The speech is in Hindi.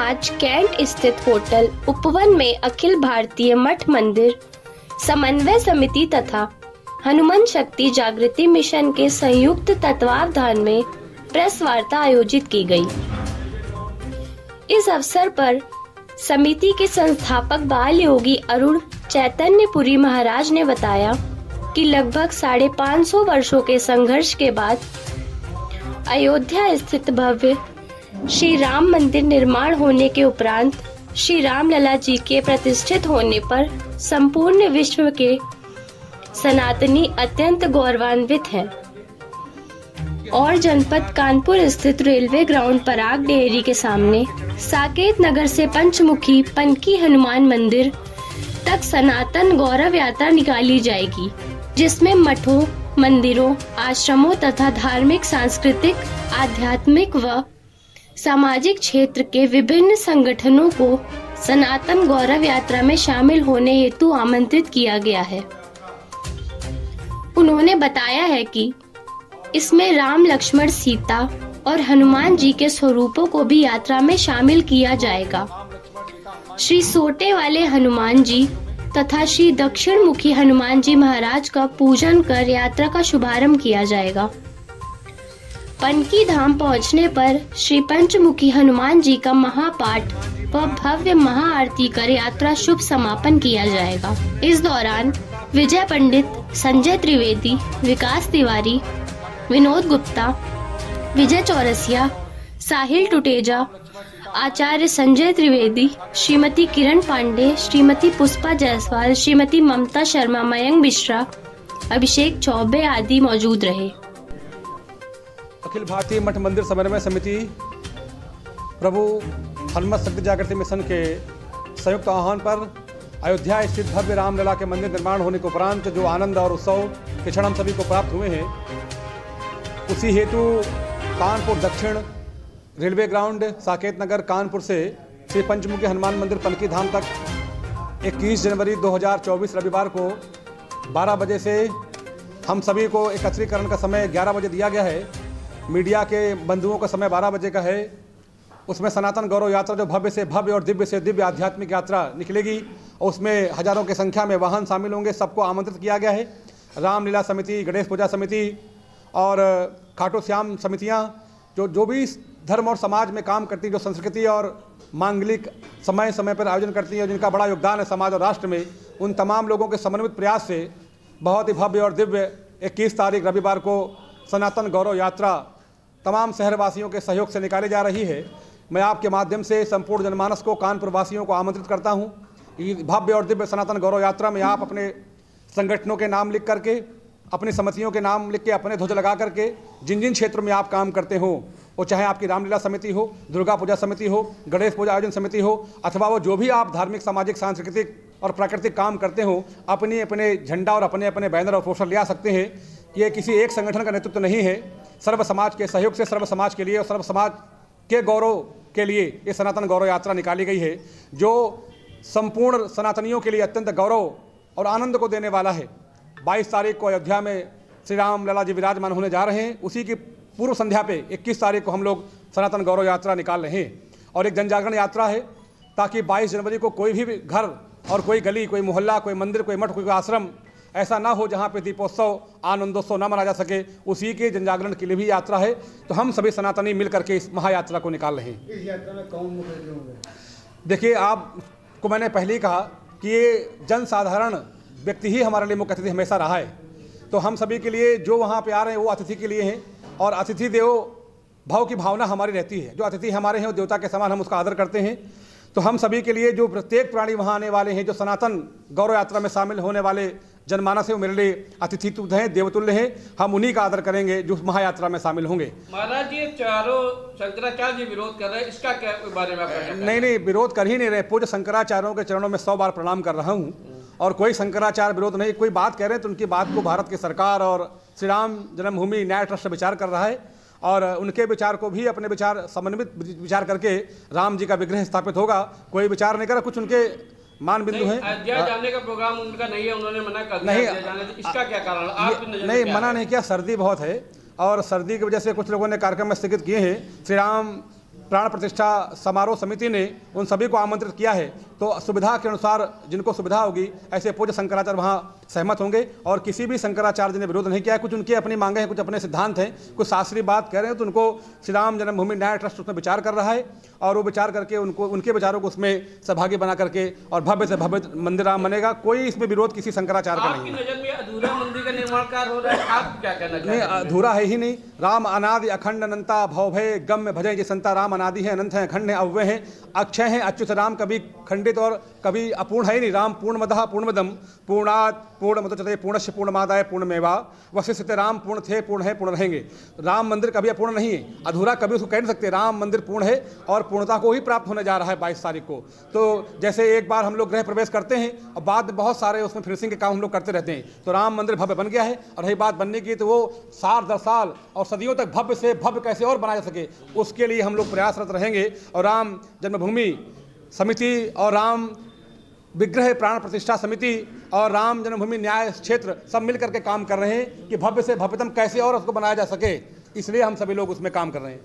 आज कैंट स्थित होटल उपवन में अखिल भारतीय मठ मंदिर समन्वय समिति तथा हनुमान शक्ति जागृति मिशन के संयुक्त तत्वावधान में प्रेस वार्ता आयोजित की गई। इस अवसर पर समिति के संस्थापक बाल योगी अरुण चैतन्यपुरी महाराज ने बताया कि लगभग 550 वर्षों के संघर्ष के बाद अयोध्या स्थित भव्य श्री राम मंदिर निर्माण होने के उपरांत श्री राम लला जी के प्रतिष्ठित होने पर संपूर्ण विश्व के सनातनी अत्यंत गौरवान्वित हैं और जनपद कानपुर स्थित रेलवे ग्राउंड पराग डेयरी के सामने साकेत नगर से पंचमुखी पनकी हनुमान मंदिर तक सनातन गौरव यात्रा निकाली जाएगी, जिसमें मठों, मंदिरों, आश्रमों तथा धार्मिक, सांस्कृतिक, आध्यात्मिक व सामाजिक क्षेत्र के विभिन्न संगठनों को सनातन गौरव यात्रा में शामिल होने हेतु आमंत्रित किया गया है। उन्होंने बताया है कि इसमें राम, लक्ष्मण, सीता और हनुमान जी के स्वरूपों को भी यात्रा में शामिल किया जाएगा। श्री सोटे वाले हनुमान जी तथा श्री दक्षिण मुखी हनुमान जी महाराज का पूजन कर यात्रा का शुभारंभ किया जाएगा। पनकी धाम पहुंचने पर श्री पंचमुखी हनुमान जी का महापाठ व भव्य महाआरती कर यात्रा शुभ समापन किया जाएगा। इस दौरान विजय पंडित, संजय त्रिवेदी, विकास तिवारी, विनोद गुप्ता, विजय चौरसिया, साहिल टुटेजा, आचार्य संजय त्रिवेदी, श्रीमती किरण पांडे, श्रीमती पुष्पा जायसवाल, श्रीमती ममता शर्मा, मयंक मिश्रा, अभिषेक चौबे आदि मौजूद रहे। अखिल भारतीय मठ मंदिर समन्वय समिति प्रभु हनुमान शक्ति जागृति मिशन के संयुक्त आह्वान पर अयोध्या स्थित भव्य रामलला के मंदिर निर्माण होने के उपरांत जो आनंद और उत्सव के क्षण हम सभी को प्राप्त हुए हैं, उसी हेतु कानपुर दक्षिण रेलवे ग्राउंड साकेत नगर कानपुर से श्री पंचमुखी हनुमान मंदिर पनकी धाम तक 21 जनवरी 2024 रविवार को 12 बजे से हम सभी को एकत्रीकरण का समय 11 बजे दिया गया है। मीडिया के बंधुओं का समय 12 बजे का है। उसमें सनातन गौरव यात्रा जो भव्य से भव्य और दिव्य से दिव्य आध्यात्मिक यात्रा निकलेगी और उसमें हजारों की संख्या में वाहन शामिल होंगे। सबको आमंत्रित किया गया है। रामलीला समिति, गणेश पूजा समिति और खाटू श्याम समितियां जो भी धर्म और समाज में काम करती हैं, जो संस्कृति और मांगलिक समय समय पर आयोजन करती हैं, जिनका बड़ा योगदान है समाज और राष्ट्र में, उन तमाम लोगों के समन्वित प्रयास से बहुत ही भव्य और दिव्य 21 तारीख रविवार को सनातन गौरव यात्रा तमाम शहरवासियों के सहयोग से निकाली जा रही है। मैं आपके माध्यम से संपूर्ण जनमानस को, कानपुर वासियों को आमंत्रित करता हूं। इस भव्य और दिव्य सनातन गौरव यात्रा में आप अपने संगठनों के नाम लिख करके, अपनी समितियों के नाम लिख के, अपने ध्वज लगा करके, जिन जिन क्षेत्रों में आप काम करते हो, वो चाहे आपकी रामलीला समिति हो, दुर्गा पूजा समिति हो, गणेश पूजा आयोजन समिति हो, अथवा वो जो भी आप धार्मिक, सामाजिक, सांस्कृतिक और प्राकृतिक काम करते हो, अपने अपने झंडा और अपने अपने बैनर और पोस्टर ले आ सकते हैं। ये किसी एक संगठन का नेतृत्व नहीं है। सर्व समाज के सहयोग से सर्व समाज के लिए और सर्व समाज के गौरव के लिए ये सनातन गौरव यात्रा निकाली गई है, जो संपूर्ण सनातनियों के लिए अत्यंत गौरव और आनंद को देने वाला है। 22 तारीख को अयोध्या में श्री राम लला जी विराजमान होने जा रहे हैं। उसी की पूर्व संध्या पे 21 तारीख को हम लोग सनातन गौरव यात्रा निकाल रहे हैं और एक जन जागरण यात्रा है, ताकि 22 जनवरी को कोई भी घर और कोई गली, कोई मोहल्ला, कोई मंदिर, कोई मठ, कोई आश्रम ऐसा ना हो जहाँ पे दीपोत्सव, आनंदोत्सव ना मनाया जा सके। उसी के जन जागरण के लिए भी यात्रा है। तो हम सभी सनातनी मिल करके इस महायात्रा को निकाल रहे हैं। इस यात्रा में कौन मुख्य होंगे? देखिए, आपको मैंने पहले ही कहा कि ये जन साधारण व्यक्ति ही हमारे लिए मुख्य अतिथि हमेशा रहा है। तो हम सभी के लिए जो वहाँ पे आ रहे हैं वो अतिथि के लिए हैं और अतिथि देवो भाव की भावना हमारी रहती है। जो अतिथि हमारे हैं वो देवता के समान हम उसका आदर करते हैं। तो हम सभी के लिए जो प्रत्येक प्राणी वहाँ आने वाले हैं, जो सनातन गौरव यात्रा में शामिल होने वाले जनमानस है, वो मेरे लिए अतिथि तुल्य हैं, देवतुल्य हैं। हम उन्हीं का आदर करेंगे जो महायात्रा में शामिल होंगे। महाराज, ये चारों शंकराचार्य जी विरोध कर रहे हैं, इसका क्या बारे में आप? नहीं, विरोध कर ही नहीं रहे। पूज्य शंकराचार्यों के चरणों में 100 बार प्रणाम कर रहा हूँ और कोई शंकराचार्य विरोध नहीं। कोई बात कह रहे हैं तो उनकी बात को भारत की सरकार और श्री राम जन्मभूमि न्याय ट्रस्ट विचार कर रहा है और उनके विचार को भी अपने विचार समन्वित विचार करके राम जी का विग्रह स्थापित होगा। कोई विचार नहीं करा, कुछ उनके मान बिंदु हैं। अयोध्या जाने का प्रोग्राम उनका नहीं है, उन्होंने मना कर दिया नहीं, जाने। इसका क्या कारण? आप नहीं, मना नहीं किया। सर्दी बहुत है और सर्दी की वजह से कुछ लोगों ने कार्यक्रम स्थगित किए हैं। श्री राम प्राण प्रतिष्ठा समारोह समिति ने उन सभी को आमंत्रित किया है। तो सुविधा के अनुसार जिनको सुविधा होगी ऐसे पूज्य शंकराचार्य वहाँ सहमत होंगे और किसी भी शंकराचार्य ने विरोध नहीं किया है। कुछ उनकी अपनी मांगे हैं, कुछ अपने सिद्धांत हैं, कुछ शास्त्रीय बात कह रहे हैं, तो उनको श्री राम जन्मभूमि न्याय ट्रस्ट उसमें विचार कर रहा है और वो विचार करके उनको उनके विचारों को उसमें सहभागी बना करके और भव्य से भव्य मंदिर राम बनेगा। कोई इसमें विरोध किसी शंकराचार्य का नहीं है। नजर में अधूरा मंदिर का निर्माण कार्य हो रहा है, आप क्या कहना चाहते नहीं, हैं? अधूरा है ही नहीं। राम अनादि अखंड अनंता भवभय गम्य भजय जी संता। राम अनादि है, अनंत है, अखंड है, अव्यय है, अक्षय है, अच्युत। राम कभी खंडित और कभी अपूर्ण है ही नहीं। राम पूर्णमदः पूर्णमदम पूर्णात् पूर्णमुदच्यते पूर्णस्य पूर्णमादाय पूर्णमेवा वशिष्यते। राम पूर्ण थे, पूर्ण है, पूर्ण रहेंगे। राम मंदिर कभी अपूर्ण नहीं है, अधूरा कभी उसको कह नहीं सकते। राम मंदिर पूर्ण है और पूर्णता को ही प्राप्त होने जा रहा है 22 तारीख को। तो जैसे एक बार हम लोग गृह प्रवेश करते हैं और बाद में बहुत सारे उसमें फिनिशिंग के काम हम लोग करते रहते हैं, तो राम मंदिर भव्य बन गया है। और रही बात बनने की, तो वो साल दर साल और सदियों तक भव्य से भव्य कैसे और बनाया जा सके, उसके लिए हम लोग प्रयासरत रहेंगे। और राम जन्मभूमि समिति और राम विग्रह प्राण प्रतिष्ठा समिति और राम जन्मभूमि न्याय क्षेत्र सब मिल करके काम कर रहे हैं कि भव्य से भव्यतम कैसे और उसको बनाया जा सके, इसलिए हम सभी लोग उसमें काम कर रहे हैं।